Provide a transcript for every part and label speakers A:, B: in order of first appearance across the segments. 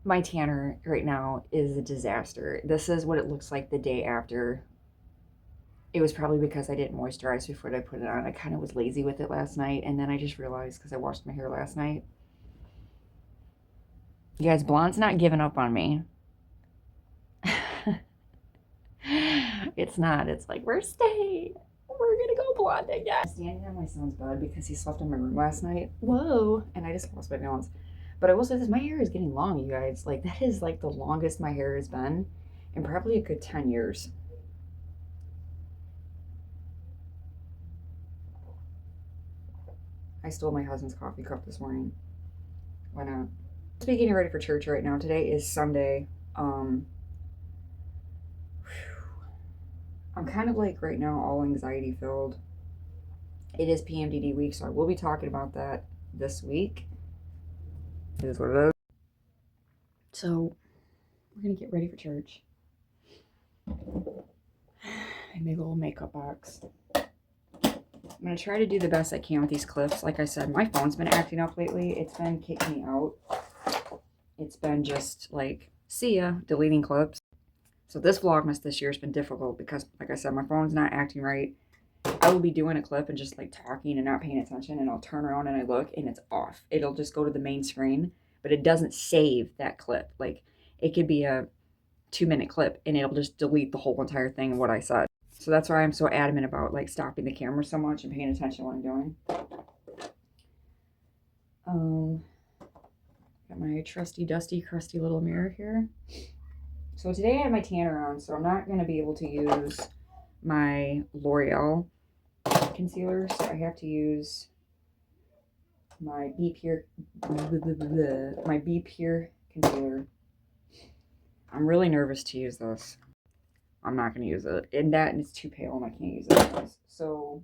A: My tanner right now is a disaster. This is what it looks like the day after. It was probably because I didn't moisturize before I put it on. I kind of was lazy with it last night, and then I just realized because I washed my hair last night. You guys, blonde's not giving up on me. It's not. It's like, we're staying. We're gonna go blonde again. I'm standing on my son's bed because he slept in my room last night. Whoa. And I just lost my balance. But I will say this, my hair is getting long, you guys. Like, that is like the longest my hair has been in probably a good 10 years. I stole my husband's coffee cup this morning. Why not? Just be getting ready for church right now. Today is Sunday. I'm kind of like right now all anxiety filled. It is PMDD week, so I will be talking about that this week. It is what it is. So we're gonna get ready for church. My big old makeup box. I'm gonna try to do the best I can with these clips. Like I said, my phone's been acting up lately. It's been kicking me out. It's been just like, see ya, deleting clips. So this Vlogmas this year has been difficult because, like I said, my phone's not acting right. I will be doing a clip and just like talking and not paying attention, and I'll turn around and I look and it's off. It'll just go to the main screen, but it doesn't save that clip. Like, it could be a 2-minute clip and it'll just delete the whole entire thing of what I said. So that's why I'm so adamant about like stopping the camera so much and paying attention to what I'm doing. Got my trusty, dusty, crusty little mirror here. So today I have my tanner on, so I'm not going to be able to use my L'Oreal concealer, so I have to use my Be Pure concealer. I'm really nervous to use this. I'm not going to use it. And it's too pale and I can't use it. So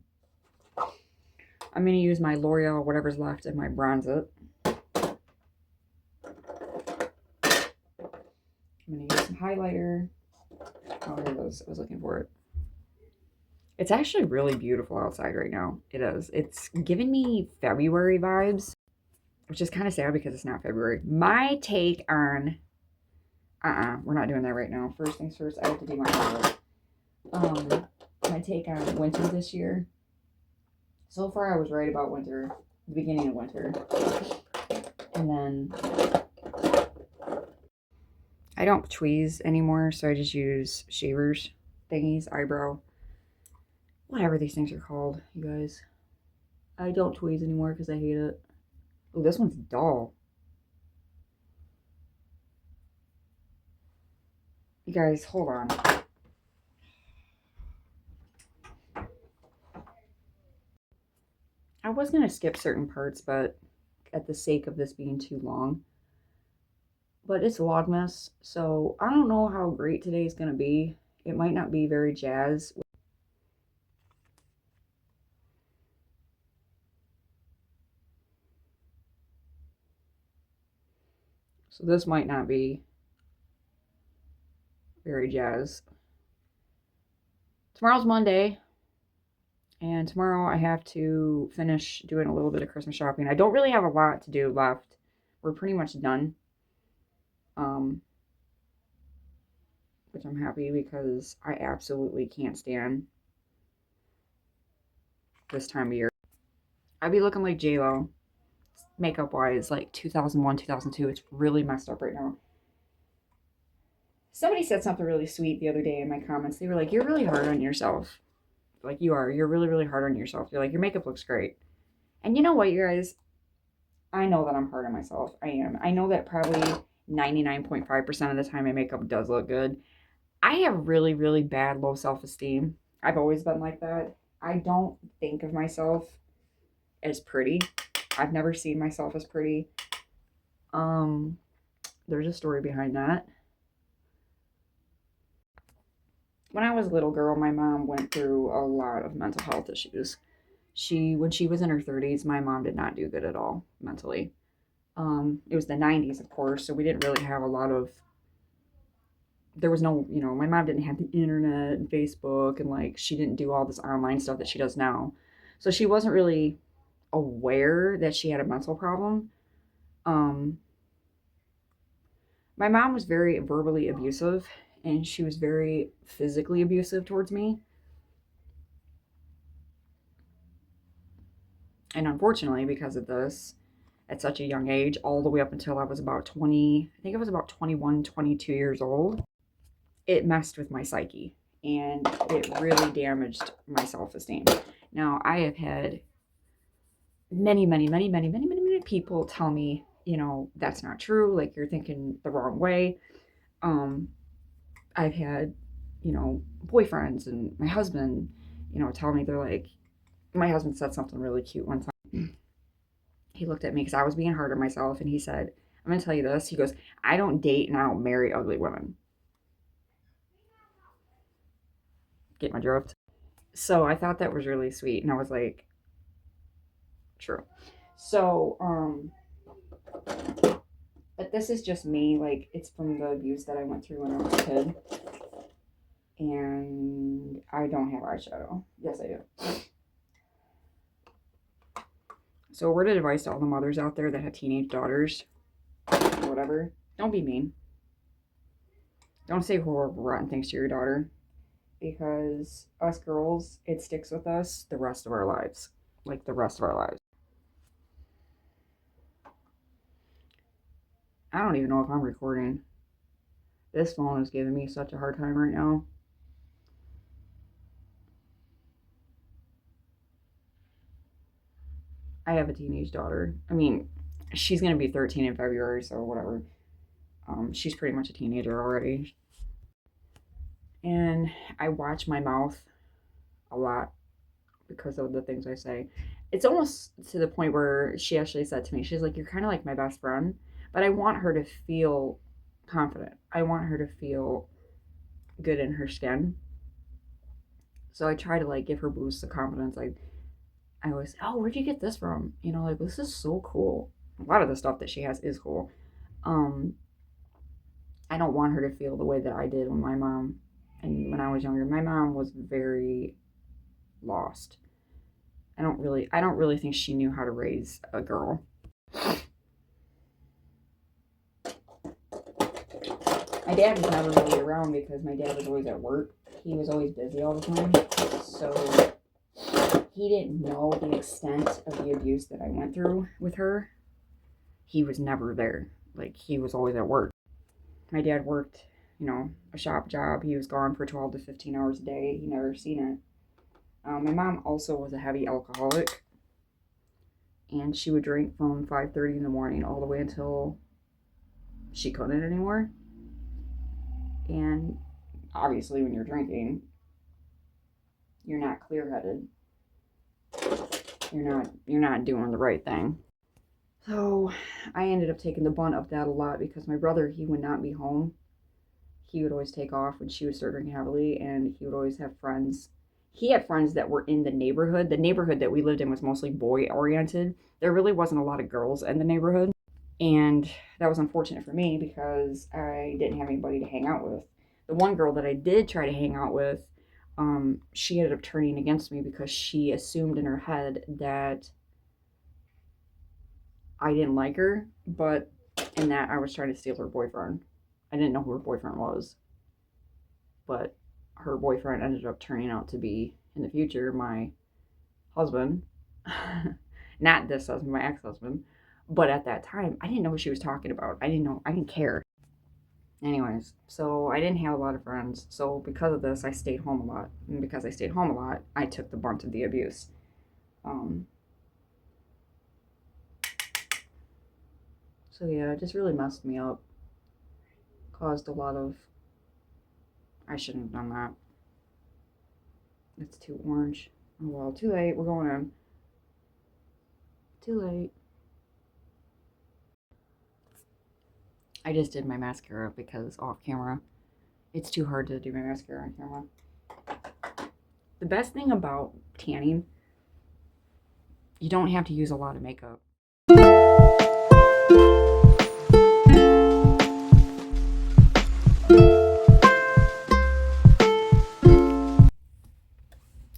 A: I'm going to use my L'Oreal, whatever's left of my Bronze It. I'm going to use some highlighter. Oh, here it is. I was looking for it. It's actually really beautiful outside right now. It is. It's giving me February vibes, which is kind of sad because it's not February. My take on... we're not doing that right now. First things first, I have to do my highlight. My take on winter this year. So far, I was right about winter, the beginning of winter. And then I don't tweeze anymore, so I just use shavers thingies, eyebrow, whatever these things are called, you guys. I don't tweeze anymore because I hate it. Oh, this one's dull. You guys, hold on. I was going to skip certain parts, but at the sake of this being too long. But it's Vlogmas, so I don't know how great today's going to be. It might not be very jazz. So this might not be very jazz. Tomorrow's Monday, and tomorrow I have to finish doing a little bit of Christmas shopping. I don't really have a lot to do left. We're pretty much done. Which I'm happy because I absolutely can't stand this time of year. I'd be looking like J-Lo, makeup-wise, like 2001, 2002. It's really messed up right now. Somebody said something really sweet the other day in my comments. They were like, you're really hard on yourself. Like, you are. You're really, really hard on yourself. You're like, your makeup looks great. And you know what, you guys? I know that I'm hard on myself. I am. I know that probably 99.5% of the time my makeup does look good. I have really, really bad low self-esteem. I've always been like that. I don't think of myself as pretty. I've never seen myself as pretty. There's a story behind that. When I was a little girl, my mom went through a lot of mental health issues. When she was in her 30s, my mom did not do good at all mentally. It was the 90s, of course, so we didn't really have a lot of, there was no, my mom didn't have the internet and Facebook, and like, she didn't do all this online stuff that she does now. So she wasn't really aware that she had a mental problem. My mom was very verbally abusive, and she was very physically abusive towards me. And unfortunately, because of this, at such a young age, all the way up until I was about 20, I think I was about 21, 22 years old, it messed with my psyche and it really damaged my self-esteem. Now, I have had many people tell me, that's not true. Like, you're thinking the wrong way. I've had, boyfriends and my husband, tell me, they're like, my husband said something really cute one time. He looked at me because I was being hard on myself, and he said, I'm going to tell you this. He goes, I don't date and I don't marry ugly women. Get my drift? So I thought that was really sweet, and I was like, true. So, but this is just me. Like, it's from the abuse that I went through when I was a kid. And I don't have eyeshadow. Yes, I do. So, a word of advice to all the mothers out there that have teenage daughters, or whatever, don't be mean. Don't say horrible, rotten things to your daughter. Because us girls, it sticks with us the rest of our lives. Like, the rest of our lives. I don't even know if I'm recording. This phone is giving me such a hard time right now. I have a teenage daughter. I mean, she's going to be 13 in February, so whatever. She's pretty much a teenager already. And I watch my mouth a lot because of the things I say. It's almost to the point where she actually said to me, she's like, you're kind of like my best friend, but I want her to feel confident. I want her to feel good in her skin. So I try to like give her boosts of confidence. I always, oh, where'd you get this from? Like, this is so cool. A lot of the stuff that she has is cool. I don't want her to feel the way that I did when my mom, and when I was younger, my mom was very lost. I don't really think she knew how to raise a girl. My dad was never really around because my dad was always at work. He was always busy all the time. So he didn't know the extent of the abuse that I went through with her. He was never there. Like, he was always at work. My dad worked, a shop job. He was gone for 12 to 15 hours a day. He never seen it. My mom also was a heavy alcoholic. And she would drink from 5:30 in the morning all the way until she couldn't anymore. And obviously when you're drinking, you're not clear-headed. You're not doing the right thing. So I ended up taking the brunt of that a lot because my brother, he would not be home. He would always take off when she would start drinking heavily, and he would always have friends. He had friends that were in the neighborhood. The neighborhood that we lived in was mostly boy-oriented. There really wasn't a lot of girls in the neighborhood. And that was unfortunate for me because I didn't have anybody to hang out with. The one girl that I did try to hang out with, she ended up turning against me because she assumed in her head that I didn't like her, but in that I was trying to steal her boyfriend. I didn't know who her boyfriend was, but her boyfriend ended up turning out to be, in the future, my husband. Not this husband, my ex-husband. But at that time, I didn't know what she was talking about. I didn't care. Anyways, so I didn't have a lot of friends. So because of this, I stayed home a lot. And because I stayed home a lot, I took the brunt of the abuse. So yeah, it just really messed me up. Caused a lot of... I shouldn't have done that. It's too orange. Oh well, too late. We're going in. Too late. I just did my mascara because off camera, it's too hard to do my mascara on camera. The best thing about tanning, you don't have to use a lot of makeup.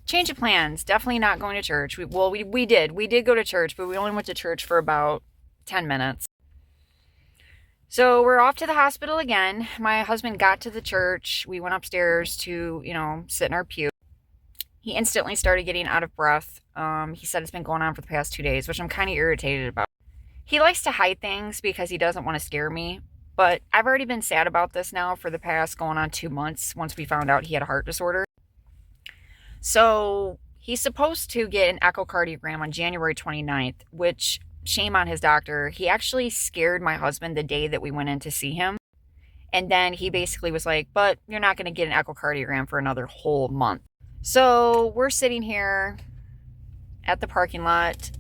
A: Change of plans. Definitely not going to church. We did. We did go to church, but we only went to church for about 10 minutes. So we're off to the hospital again. My husband got to the church. We went upstairs to, sit in our pew. He instantly started getting out of breath. He said it's been going on for the past 2 days, which I'm kind of irritated about. He likes to hide things because he doesn't want to scare me. But I've already been sad about this now for the past going on 2 months once we found out he had a heart disorder. So he's supposed to get an echocardiogram on January 29th, which, shame on his doctor. He actually scared my husband the day that we went in to see him. And then he basically was like, but you're not going to get an echocardiogram for another whole month. So we're sitting here at the parking lot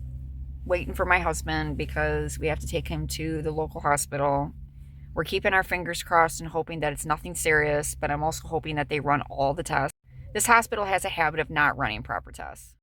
A: waiting for my husband because we have to take him to the local hospital. We're keeping our fingers crossed and hoping that it's nothing serious, but I'm also hoping that they run all the tests. This hospital has a habit of not running proper tests.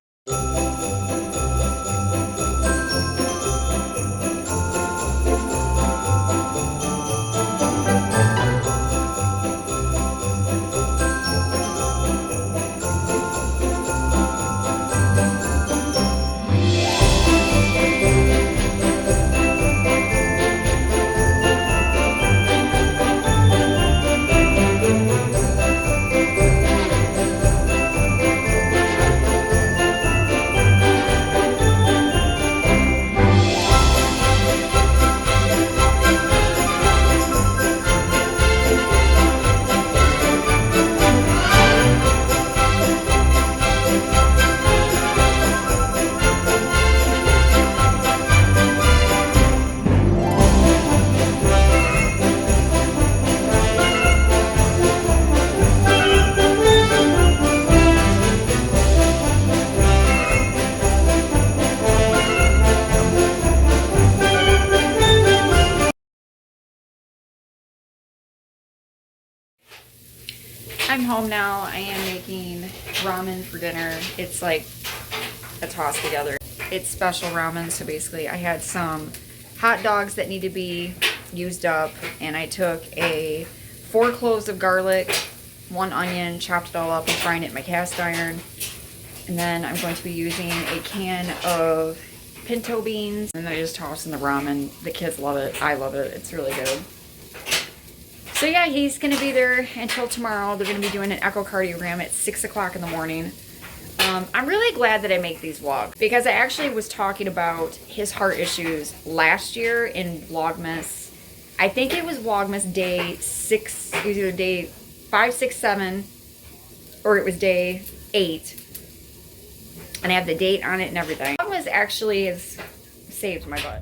A: I'm home now. I am making ramen for dinner. It's like a toss together. It's special ramen, so basically I had some hot dogs that need to be used up, and I took 4 cloves of garlic, 1 onion, chopped it all up and frying it in my cast iron. And then I'm going to be using a can of pinto beans, and then I just toss in the ramen. The kids love it. I love it. It's really good. So yeah, he's going to be there until tomorrow. They're going to be doing an echocardiogram at 6 o'clock in the morning. I'm really glad that I make these vlogs because I actually was talking about his heart issues last year in Vlogmas. I think it was Vlogmas day 6, it was either day 5, 6, 7, or it was day 8. And I have the date on it and everything. Vlogmas actually has saved my butt.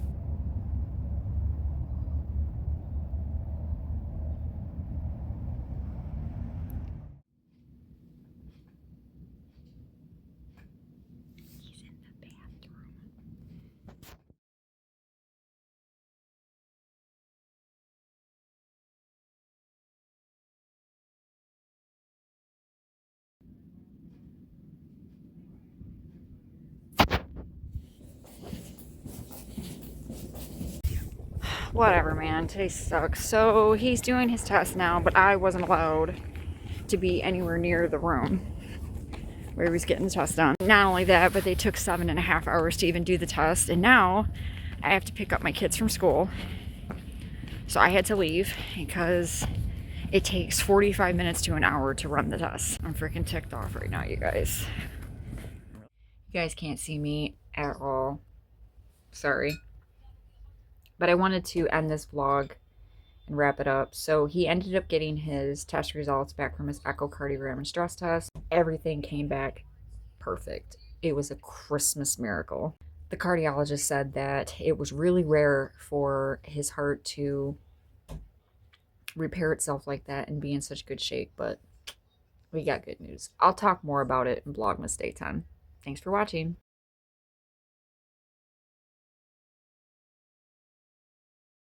A: Whatever, man. Today sucks. So he's doing his test now, but I wasn't allowed to be anywhere near the room where he was getting the test done. Not only that, but they took 7.5 hours to even do the test, and now I have to pick up my kids from school. So I had to leave because it takes 45 minutes to an hour to run the test. I'm freaking ticked off right now, you guys. You guys can't see me at all. Sorry. But I wanted to end this vlog and wrap it up. So he ended up getting his test results back from his echocardiogram and stress test. Everything came back perfect. It was a Christmas miracle. The cardiologist said that it was really rare for his heart to repair itself like that and be in such good shape, but we got good news. I'll talk more about it in Vlogmas Day 10. Thanks for watching.